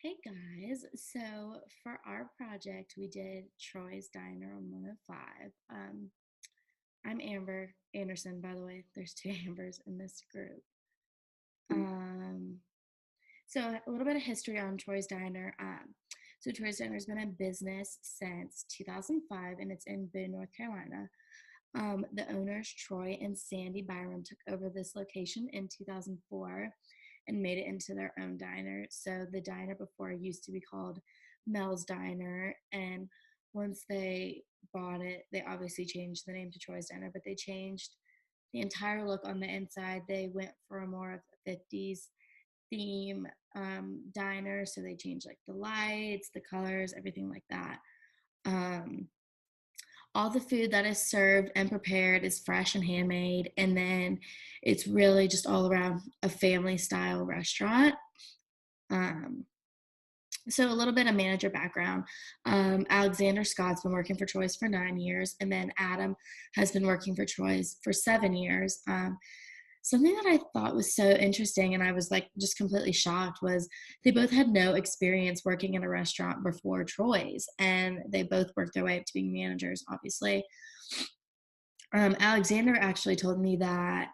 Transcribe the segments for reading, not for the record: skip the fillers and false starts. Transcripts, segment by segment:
Hey guys, so for our project, we did Troy's Diner on 105. I'm Amber Anderson, by the way. There's two Ambers in this group. Um, so a little bit of history on Troy's Diner. So Troy's Diner has been in business since 2005, and it's in Boone, North Carolina. The owners, Troy and Sandy Byram, took over this location in 2004 and made it into their own diner. So the diner before used to be called Mel's Diner, and once they bought it, they obviously changed the name to Troy's Diner, but they changed the entire look on the inside. They went for a more of a 50s theme diner, so they changed like the lights, the colors, everything like that. Um, all the food that is served and prepared is fresh and handmade, and then it's really just all around a family style restaurant. um, so a little bit of manager background. Alexander Scott's been working for Troy's for 9 years, and then Adam has been working for Troy's for 7 years. Something that I thought was so interesting, and I was like just completely shocked, was they both had no experience working in a restaurant before Troy's, and they both worked their way up to being managers, obviously. Alexander actually told me that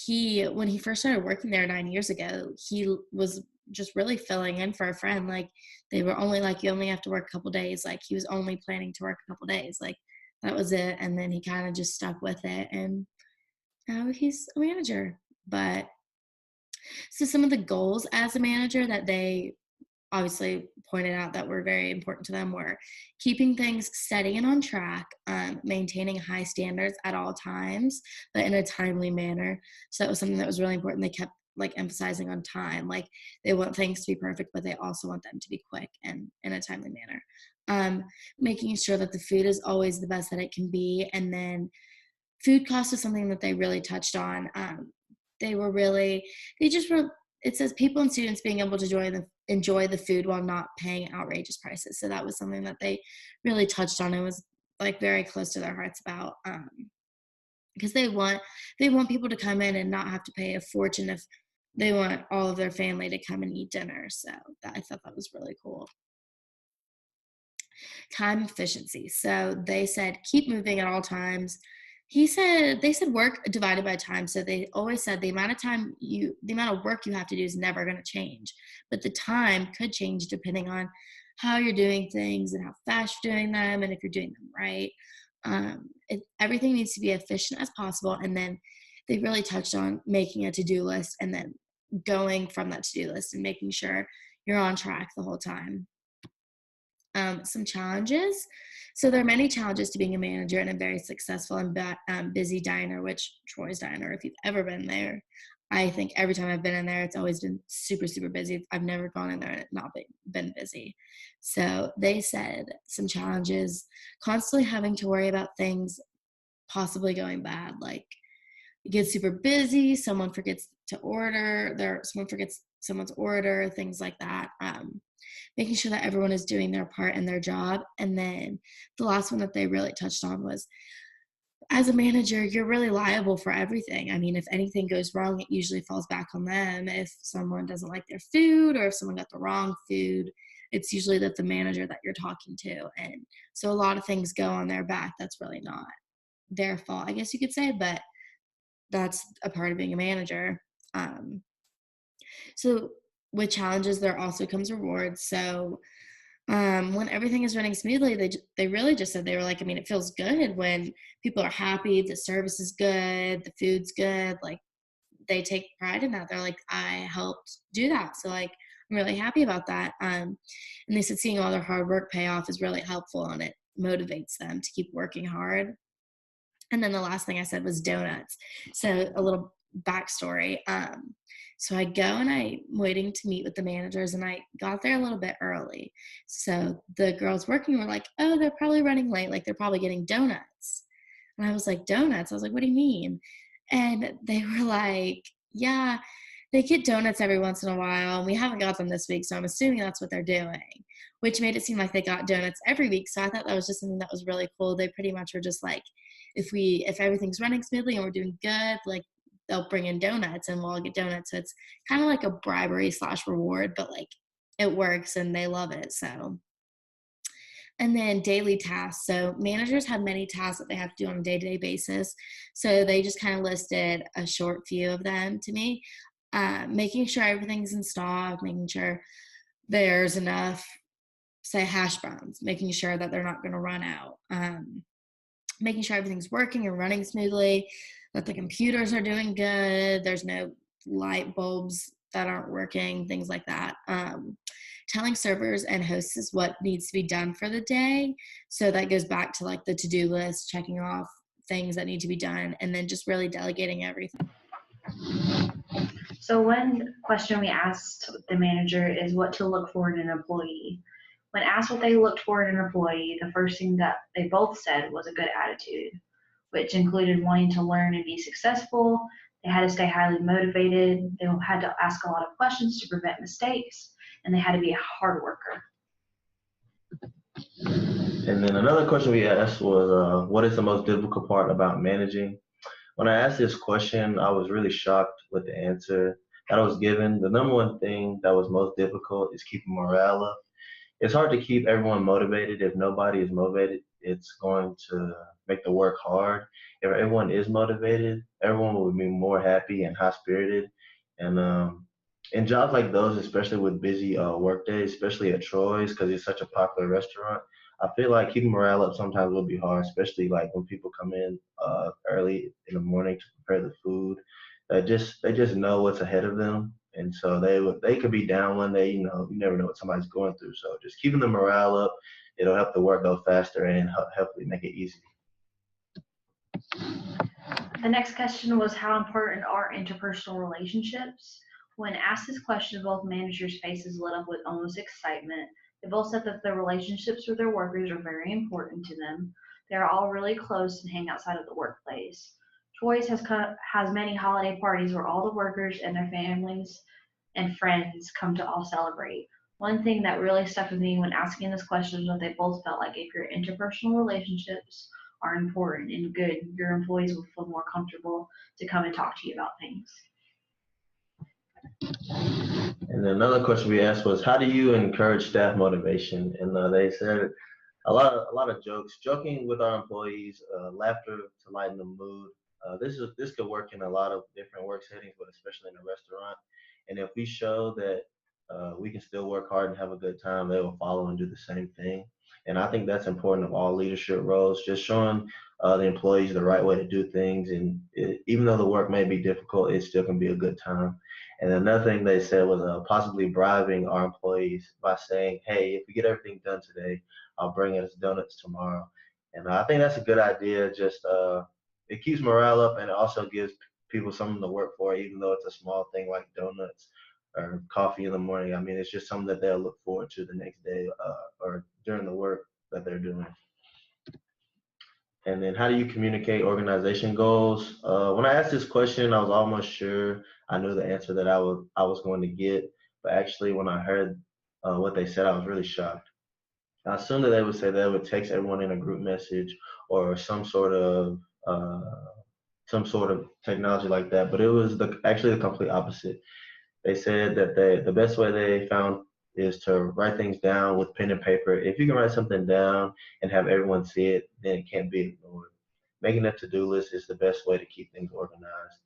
when he first started working there 9 years ago, he was just really filling in for a friend. Like, they were only like, you only have to work a couple days. Like, he was only planning to work a couple days. Like, that was it. And then he kind of just stuck with it. And now he's a manager. But so some of the goals as a manager that they obviously pointed out that were very important to them were keeping things steady and on track, maintaining high standards at all times, but in a timely manner. So that was something that was really important. They kept like emphasizing on time. Like, they want things to be perfect, but they also want them to be quick and in a timely manner. Making sure that the food is always the best that it can be. And then food cost is something that they really touched on. They were really, they just were, it says people and students being able to enjoy the food while not paying outrageous prices. So that was something that they really touched on and was like very close to their hearts about, because they want people to come in and not have to pay a fortune if they want all of their family to come and eat dinner. So I thought that was really cool. Time efficiency. So they said keep moving at all times. They said work divided by time. So they always said the amount of work you have to do is never going to change, but the time could change depending on how you're doing things and how fast you're doing them and if you're doing them right. Everything needs to be efficient as possible. And then they really touched on making a to-do list and then going from that to-do list and making sure you're on track the whole time. Some challenges. So there are many challenges to being a manager in a very successful and busy diner, which Troy's Diner, if you've ever been there, I think every time I've been in there, it's always been super, super busy. I've never gone in there and it not been busy. So they said some challenges, constantly having to worry about things possibly going bad. Like, it gets super busy, someone forgets someone's order, things like that. Making sure that everyone is doing their part in their job. And then the last one that they really touched on was, as a manager, you're really liable for everything. I mean, if anything goes wrong, it usually falls back on them. If someone doesn't like their food or if someone got the wrong food, it's usually that the manager that you're talking to. And so a lot of things go on their back. That's really not their fault, I guess you could say, but that's a part of being a manager. Um, so with challenges, there also comes rewards. So when everything is running smoothly, they really just said, they were like, I mean, it feels good when people are happy, the service is good, the food's good. Like, they take pride in that. They're like, I helped do that, so like I'm really happy about that. And they said seeing all their hard work pay off is really helpful and it motivates them to keep working hard. And then the last thing I said was donuts. So a little backstory. So I go and I'm waiting to meet with the managers, and I got there a little bit early. So the girls working were like, oh, they're probably running late. Like, they're probably getting donuts. And I was like, donuts? I was like, what do you mean? And they were like, yeah, they get donuts every once in a while. And we haven't got them this week. So I'm assuming that's what they're doing, which made it seem like they got donuts every week. So I thought that was just something that was really cool. They pretty much were just like, if everything's running smoothly and we're doing good, like, they'll bring in donuts and we'll all get donuts. So it's kind of like a bribery slash reward, but like it works and they love it. So, and then daily tasks. So managers have many tasks that they have to do on a day-to-day basis. So they just kind of listed a short few of them to me. Making sure everything's in stock, making sure there's enough, say, hash browns, making sure that they're not going to run out, making sure everything's working and running smoothly, that the computers are doing good, there's no light bulbs that aren't working, things like that. Telling servers and hosts what needs to be done for the day. So that goes back to like the to-do list, checking off things that need to be done, and then just really delegating everything. So one question we asked the manager is what to look for in an employee. When asked what they looked for in an employee, the first thing that they both said was a good attitude, which included wanting to learn and be successful. They had to stay highly motivated. They had to ask a lot of questions to prevent mistakes, and they had to be a hard worker. And then another question we asked was, what is the most difficult part about managing? When I asked this question, I was really shocked with the answer that I was given. The number one thing that was most difficult is keeping morale up. It's hard to keep everyone motivated. If nobody is motivated, it's going to make the work hard. If everyone is motivated, everyone will be more happy and high spirited. And in jobs like those, especially with busy work days, especially at Troy's, because it's such a popular restaurant, I feel like keeping morale up sometimes will be hard, especially like when people come in early in the morning to prepare the food. They just know what's ahead of them, and so they could be down one day. You know, you never know what somebody's going through. So just keeping the morale up, it'll help the work go faster and hopefully make it easy. The next question was how important are interpersonal relationships? When asked this question, both managers' faces lit up with almost excitement. They both said that their relationships with their workers are very important to them. They are all really close and hang outside of the workplace. Troy's has many holiday parties where all the workers and their families and friends come to all celebrate. One thing that really stuck with me when asking this question was that they both felt like if your interpersonal relationships are important and good, your employees will feel more comfortable to come and talk to you about things. And then another question we asked was, how do you encourage staff motivation? And they said a lot of jokes, joking with our employees, laughter to lighten the mood. This could work in a lot of different work settings, but especially in a restaurant. And if we show that we can still work hard and have a good time, they will follow and do the same thing. And I think that's important of all leadership roles, just showing the employees the right way to do things. And even though the work may be difficult, it still can be a good time. And another thing they said was possibly bribing our employees by saying, hey, if we get everything done today, I'll bring us donuts tomorrow. And I think that's a good idea. Just it keeps morale up and it also gives people something to work for, even though it's a small thing like donuts or coffee in the morning. I mean, it's just something that they'll look forward to the next day or during the work that they're doing. And then how do you communicate organization goals? When I asked this question, I was almost sure I knew the answer that I was going to get. But actually, when I heard what they said, I was really shocked. I assumed that they would say they would text everyone in a group message or uh, some sort of technology like that. But it was actually the complete opposite. They said that the best way they found is to write things down with pen and paper. If you can write something down and have everyone see it, then it can't be ignored. Making a to-do list is the best way to keep things organized.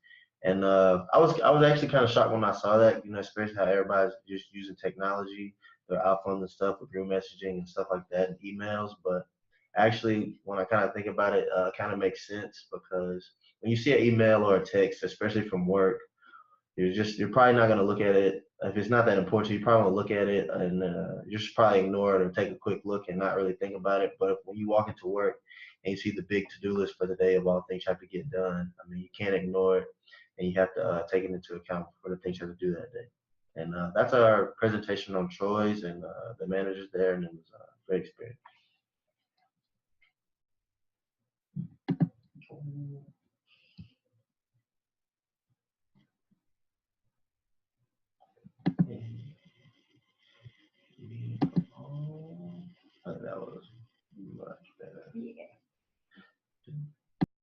And I was actually kind of shocked when I saw that, you know, especially how everybody's just using technology, their iPhones and stuff with group messaging and stuff like that and emails. But actually, when I kind of think about it, kind of makes sense because when you see an email or a text, especially from work, you're probably not going to look at it if it's not that important. You probably won't look at it and you just probably ignore it or take a quick look and not really think about it. But when you walk into work and you see the big to-do list for the day of all things you have to get done, I mean, you can't ignore it and you have to take it into account for the things you have to do that day. And that's our presentation on Troy's and the managers there, and it was a great experience.